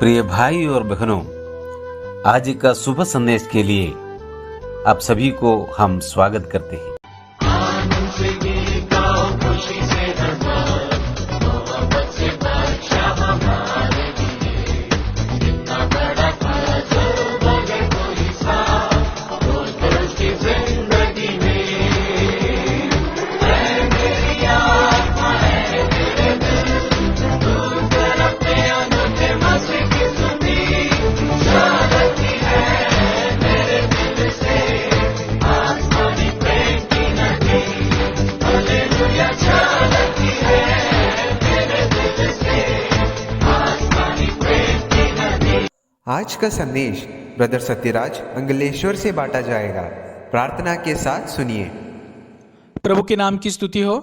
प्रिय भाई और बहनों, आज का शुभ संदेश के लिए आप सभी को हम स्वागत करते हैं। आज का संदेश ब्रदर सत्यराज मंगलेश्वर से बांटा जाएगा। प्रार्थना के साथ सुनिए। प्रभु के नाम की स्तुति हो।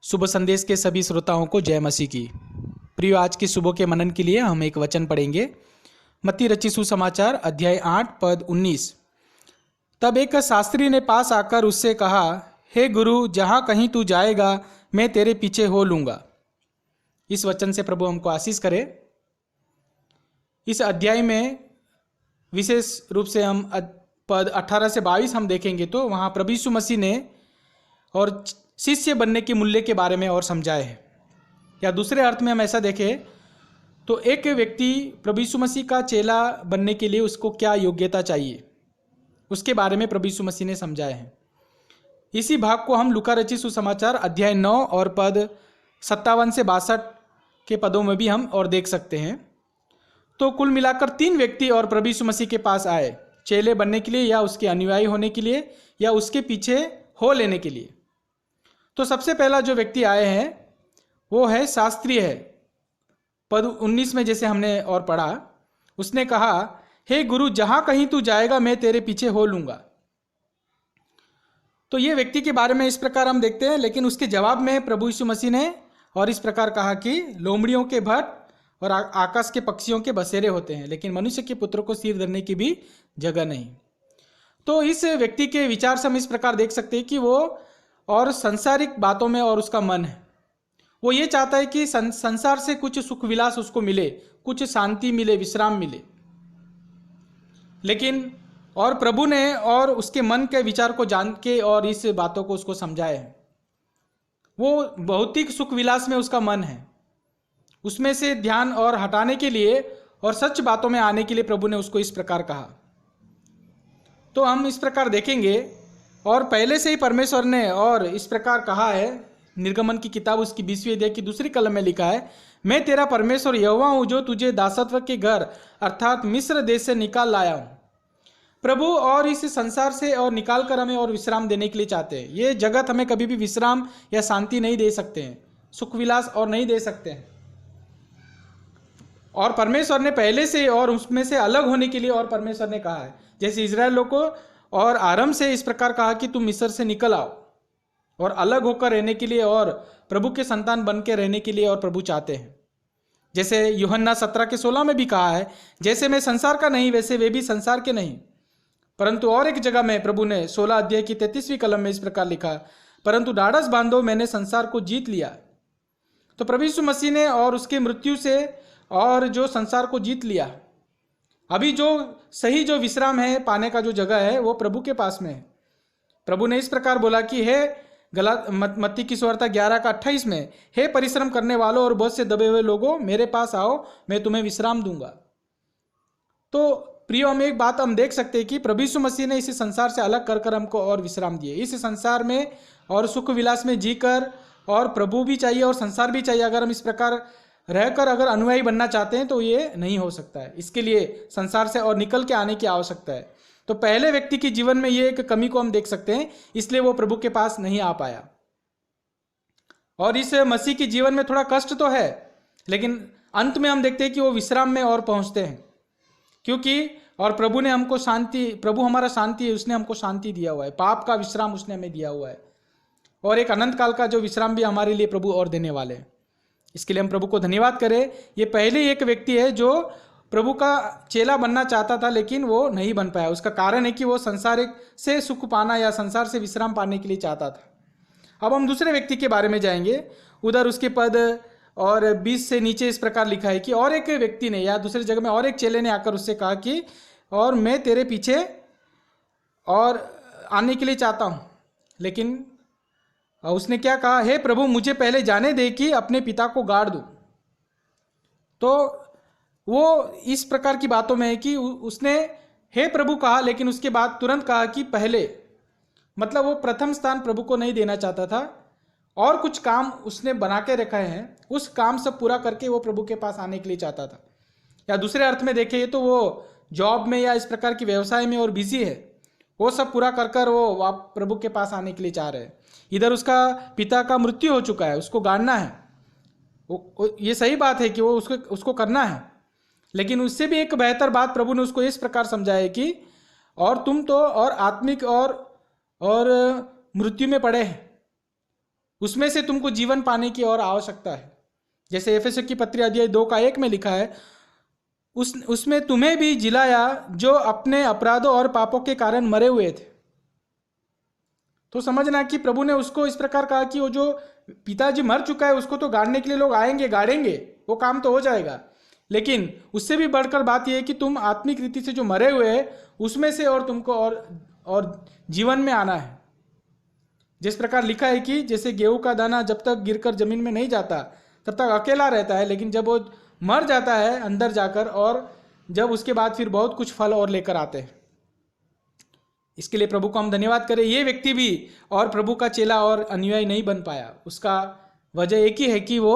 शुभ संदेश के सभी श्रोताओं को जय मसीह की। प्रिय, आज के सुबह के मनन के लिए हम एक वचन पढ़ेंगे। मत्ती रचित सुसमाचार अध्याय 8 पद 19। तब एक शास्त्री ने पास आकर उससे कहा, हे गुरु, जहाँ कहीं तू जाएगा मैं तेरे पीछे हो लूँगा। इस वचन से प्रभु हमको आशीष करे। इस अध्याय में विशेष रूप से हम पद 18 से 22 हम देखेंगे तो वहाँ प्रभु यीशु मसीह ने और शिष्य बनने के मूल्य के बारे में और समझाए है। या दूसरे अर्थ में हम ऐसा देखें तो एक व्यक्ति प्रभु यीशु मसीह का चेला बनने के लिए उसको क्या योग्यता चाहिए, उसके बारे में प्रभु यीशु मसीह ने समझाए हैं। इसी भाग को हम लूका रचित सुसमाचार अध्याय 9 और पद 57 से 62 के पदों में भी हम और देख सकते हैं। तो कुल मिलाकर 3 व्यक्ति और प्रभु यीशु मसीह के पास आए, चेले बनने के लिए या उसके अनुयायी होने के लिए या उसके पीछे हो लेने के लिए। तो सबसे पहला जो व्यक्ति आए हैं वो है शास्त्री है। पद 19 में जैसे हमने और पढ़ा, उसने कहा, हे गुरु, जहाँ कहीं तू जाएगा मैं तेरे पीछे हो लूँगा। तो ये व्यक्ति के बारे में इस प्रकार हम देखते हैं, लेकिन उसके जवाब में प्रभु यीशु मसीह ने और इस प्रकार कहा कि लोमड़ियों के भट्ट और आकाश के पक्षियों के बसेरे होते हैं, लेकिन मनुष्य के पुत्र को सिर धरने की भी जगह नहीं। तो इस व्यक्ति के विचार से हम इस प्रकार देख सकते हैं कि वो और संसारिक बातों में और उसका मन है, वो ये चाहता है कि संसार से कुछ सुख विलास उसको मिले, कुछ शांति मिले, विश्राम मिले। लेकिन और प्रभु ने और उसके मन के विचार को जान के और इस बातों को उसको समझाया है। वो भौतिक सुख विलास में उसका मन है, उसमें से ध्यान और हटाने के लिए और सच बातों में आने के लिए प्रभु ने उसको इस प्रकार कहा। तो हम इस प्रकार देखेंगे और पहले से ही परमेश्वर ने और इस प्रकार कहा है। निर्गमन की किताब उसकी 20वीं अध्याय की 2 कलम में लिखा है, मैं तेरा परमेश्वर यहोवा हूँ जो तुझे दासत्व के घर अर्थात मिस्र देश से निकाल लाया हूँ। प्रभु और इस संसार से और निकाल कर हमें और विश्राम देने के लिए चाहते हैं। ये जगत हमें कभी भी विश्राम या शांति नहीं दे सकते हैं, सुख विलास और नहीं दे सकते हैं। और परमेश्वर ने पहले से और उसमें से अलग होने के लिए और परमेश्वर ने कहा है, जैसे इजराइल लोग को और आरंभ से इस प्रकार कहा कि तुम मिस्र से निकल आओ और अलग होकर रहने के लिए और प्रभु के संतान बन के रहने के लिए और प्रभु चाहते हैं। जैसे यूहन्ना 17 के 16 में भी कहा है, जैसे मैं संसार का नहीं वैसे वे भी संसार के नहीं। परंतु और एक जगह में प्रभु ने 16 अध्याय की 33वीं कलम में इस प्रकार लिखा, परंतु ढाढ़स बांधो, मैंने संसार को जीत लिया। तो प्रभु यीशु मसीह ने और उसकी मृत्यु से और जो संसार को जीत लिया, अभी जो सही जो विश्राम है पाने का जो जगह है वो प्रभु के पास में है। प्रभु ने इस प्रकार बोला कि हे मत्ती की सुवार्ता 11 का 28 में, हे परिश्रम करने वालों और बहुत से दबे हुए लोगों, मेरे पास आओ, मैं तुम्हें विश्राम दूंगा। तो प्रियो, हम एक बात हम देख सकते हैं कि प्रभु यीशु मसीह ने इस संसार से अलग कर हमको और विश्राम दिए। इस संसार में और सुख विलास में जीकर और प्रभु भी चाहिए और संसार भी चाहिए। अगर हम इस प्रकार रहकर अगर अनुयायी बनना चाहते हैं तो ये नहीं हो सकता है। इसके लिए संसार से और निकल के आने की आवश्यकता है। तो पहले व्यक्ति के जीवन में ये एक कमी को हम देख सकते हैं, इसलिए वो प्रभु के पास नहीं आ पाया। और इस मसीह के जीवन में थोड़ा कष्ट तो है, लेकिन अंत में हम देखते हैं कि वो विश्राम में और पहुंचते हैं, क्योंकि और प्रभु ने हमको शांति, प्रभु हमारा शांति है, उसने हमको शांति दिया हुआ है, पाप का विश्राम उसने हमें दिया हुआ है और एक अनंत काल का जो विश्राम भी हमारे लिए प्रभु और देने वाले हैं। इसके लिए हम प्रभु को धन्यवाद करें। ये पहले एक व्यक्ति है जो प्रभु का चेला बनना चाहता था लेकिन वो नहीं बन पाया। उसका कारण है कि वो संसारिक से सुख पाना या संसार से विश्राम पाने के लिए चाहता था। अब हम दूसरे व्यक्ति के बारे में जाएंगे। उधर उसके पद और 20 से नीचे इस प्रकार लिखा है कि और एक व्यक्ति ने, या दूसरी जगह में और एक चेले ने आकर उससे कहा कि और मैं तेरे पीछे और आने के लिए चाहता हूँ, लेकिन उसने क्या कहा, हे प्रभु मुझे पहले जाने दे कि अपने पिता को गाड़ दूँ। तो वो इस प्रकार की बातों में है कि उसने हे प्रभु कहा, लेकिन उसके बाद तुरंत कहा कि पहले, मतलब वो प्रथम स्थान प्रभु को नहीं देना चाहता था और कुछ काम उसने बना के रखे हैं, उस काम सब पूरा करके वो प्रभु के पास आने के लिए चाहता था। या दूसरे अर्थ में देखें तो वो जॉब में या इस प्रकार की व्यवसाय में और बिजी है, वो सब पूरा कर कर वो प्रभु के पास आने के लिए चाह रहे हैं। इधर उसका पिता का मृत्यु हो चुका है, उसको गाड़ना है, ये सही बात है कि वो उसको करना है, लेकिन उससे भी एक बेहतर बात प्रभु ने उसको इस प्रकार समझाया कि और तुम तो और आत्मिक और मृत्यु में पड़े हैं, उसमें से तुमको जीवन पाने की और आवश्यकता है। जैसे एफेसों की पत्री अध्याय 2:1 में लिखा है, उसमें तुम्हें भी जिलाया जो अपने अपराधों और पापों के कारण मरे हुए थे। तो समझना कि प्रभु ने उसको इस प्रकार कहा कि वो जो पिताजी मर चुका है उसको तो गाड़ने के लिए लोग आएंगे, गाड़ेंगे, वो काम तो हो जाएगा, लेकिन उससे भी बढ़कर बात यह है कि तुम आत्मिक रीति से जो मरे हुए हैं उसमें से और तुमको और जीवन में आना है। जिस प्रकार लिखा है कि जैसे गेहूं का दाना जब तक गिरकर जमीन में नहीं जाता तब तक अकेला रहता है, लेकिन जब वो मर जाता है अंदर जाकर, और जब उसके बाद फिर बहुत कुछ फल और लेकर आते हैं। इसके लिए प्रभु को हम धन्यवाद करें। ये व्यक्ति भी और प्रभु का चेला और अनुयायी नहीं बन पाया, उसका वजह एक ही है कि वो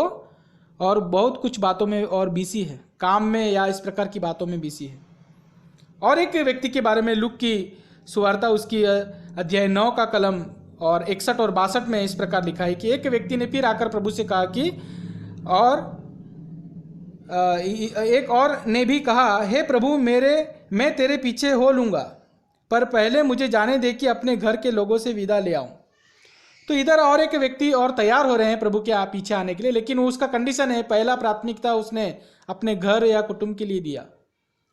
और बहुत कुछ बातों में और बिजी है, काम में या इस प्रकार की बातों में बिजी है। और एक व्यक्ति के बारे में लूक की सुवार्ता उसकी अध्याय 9 का कलम और 61 और 62 में इस प्रकार लिखा है कि एक व्यक्ति ने फिर आकर प्रभु से कहा कि एक और ने भी कहा, हे प्रभु मैं तेरे पीछे हो लूँगा, पर पहले मुझे जाने दे कि अपने घर के लोगों से विदा ले आऊँ। तो इधर और एक व्यक्ति और तैयार हो रहे हैं प्रभु के पीछे आने के लिए, लेकिन उसका कंडीशन है, पहला प्राथमिकता उसने अपने घर या कुटुंब के लिए दिया।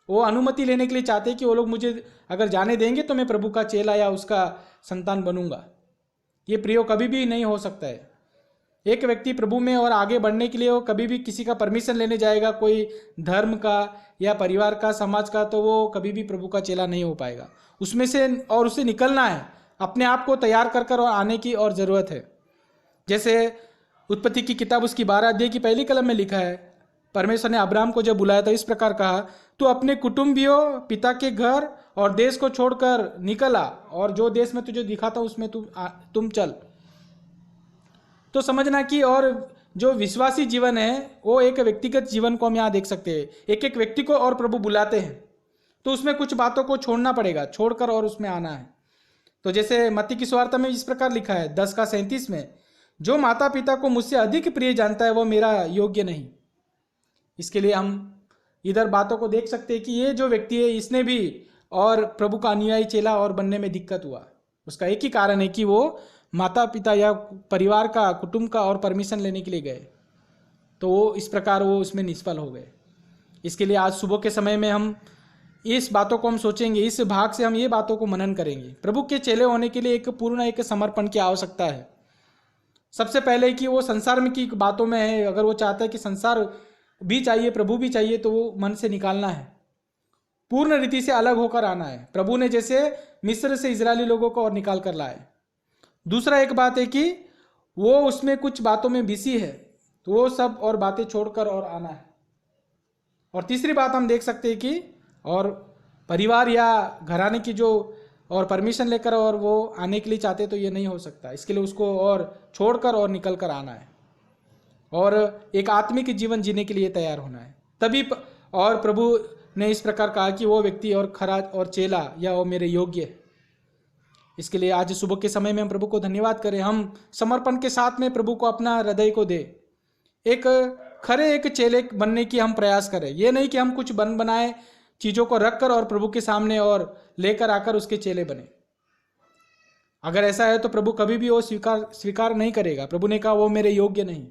वो अनुमति लेने के लिए चाहते हैं कि वो लोग मुझे अगर जाने देंगे तो मैं प्रभु का चेला या उसका संतान बनूंगा। ये प्रियो कभी भी नहीं हो सकता है। एक व्यक्ति प्रभु में और आगे बढ़ने के लिए वो कभी भी किसी का परमिशन लेने जाएगा, कोई धर्म का या परिवार का, समाज का, तो वो कभी भी प्रभु का चेला नहीं हो पाएगा। उसमें से और उसे निकलना है, अपने आप को तैयार कर और आने की और ज़रूरत है। जैसे उत्पत्ति की किताब उसकी 12 अध्याय की पहली कलम में लिखा है, परमेश्वर ने अब्राहम को जब बुलाया तो इस प्रकार कहा, तू अपने कुटुंबियों, पिता के घर और देश को छोड़कर निकल आ, और जो देश में तुझे दिखाता हूं उसमें तुम चल। तो समझना कि और जो विश्वासी जीवन है वो एक व्यक्तिगत जीवन को हम यहाँ देख सकते हैं। एक एक व्यक्ति को और प्रभु बुलाते हैं तो उसमें कुछ बातों को छोड़ना पड़ेगा, छोड़कर और उसमें आना है। तो जैसे मत्ती की सुवार्ता में इस प्रकार लिखा है 10:37 में, जो माता पिता को मुझसे अधिक प्रिय जानता है वो मेरा योग्य नहीं। इसके लिए हम इधर बातों को देख सकते हैं कि ये जो व्यक्ति है इसने भी और प्रभु का अनुयायी चेला और बनने में दिक्कत हुआ। उसका एक ही कारण है कि वो माता पिता या परिवार का, कुटुंब का और परमिशन लेने के लिए गए, तो वो इस प्रकार वो उसमें निष्फल हो गए। इसके लिए आज सुबह के समय में हम इस बातों को हम सोचेंगे, इस भाग से हम ये बातों को मनन करेंगे। प्रभु के चेले होने के लिए एक समर्पण की आवश्यकता है। सबसे पहले कि वो संसार में की बातों में है, अगर वो चाहता है कि संसार भी चाहिए, प्रभु भी चाहिए, तो वो मन से निकालना है, पूर्ण रीति से अलग होकर आना है। प्रभु ने जैसे मिस्र से इजरायली लोगों को और निकाल कर लाए। दूसरा एक बात है कि वो उसमें कुछ बातों में बिजी है, तो वो सब और बातें छोड़कर और आना है। और तीसरी बात हम देख सकते हैं कि और परिवार या घराने की जो और परमिशन लेकर और वो आने के लिए चाहते तो ये नहीं हो सकता। इसके लिए उसको और छोड़कर और निकल कर आना है और एक आत्मिक जीवन जीने के लिए तैयार होना है। तभी और प्रभु ने इस प्रकार कहा कि वो व्यक्ति और खरा और चेला या वो मेरे योग्य है। इसके लिए आज सुबह के समय में हम प्रभु को धन्यवाद करें। हम समर्पण के साथ में प्रभु को अपना हृदय को दे, एक चेले बनने की हम प्रयास करें। ये नहीं कि हम कुछ बनाए चीज़ों को रख कर और प्रभु के सामने और लेकर आकर उसके चेले बने। अगर ऐसा है तो प्रभु कभी भी वो स्वीकार नहीं करेगा। प्रभु ने कहा वो मेरे योग्य नहीं।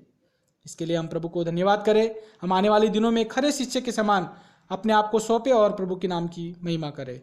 इसके लिए हम प्रभु को धन्यवाद करें। हम आने वाले दिनों में खरे शिष्य के समान अपने आप को सौंपे और प्रभु के नाम की महिमा करें।